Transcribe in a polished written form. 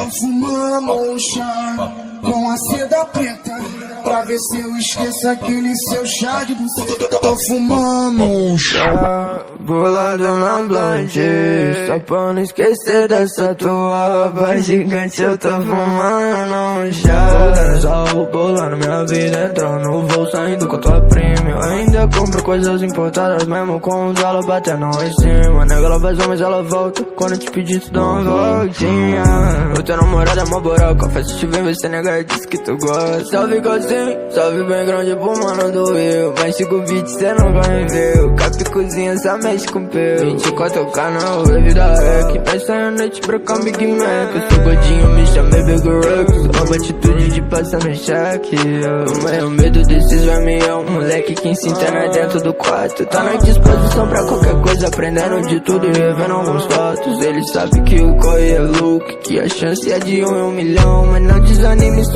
fumando um chá com a seda preta, pra ver se eu esqueço aquele seu chá de buceta. Tô fumando um chá bolado na blonde, só pra não esquecer dessa tua voz gigante. Eu tô fumando um chá, só o bolando minha vida, entrando no voo, saindo com a tua prima. Eu ainda compro coisas importadas, mesmo com os ela batendo em cima. Nega, ela vazou, mas ela volta quando eu te pedir, tu dá uma voltinha. O teu namorado é mó boroca, faz te ver, você nega, diz que tu gosta. Salve assim, salve bem grande pro mano do Rio, mas sigo o beat, cê nunca me viu. Capi cozinha, só mexe com peu. 24 canal, é vida hack. Essa é a noite pra cá, Big Mac. Eu sou gordinho, me chamei Big Rex. Uma atitude de passar no cheque. O maior medo desses vermes é um moleque que se interna dentro do quarto. Tá na disposição pra qualquer coisa, aprendendo de tudo e revendo alguns fatos. Ele sabe que o corre é louco, que a chance é de 1 em 1 milhão, mas não desanime.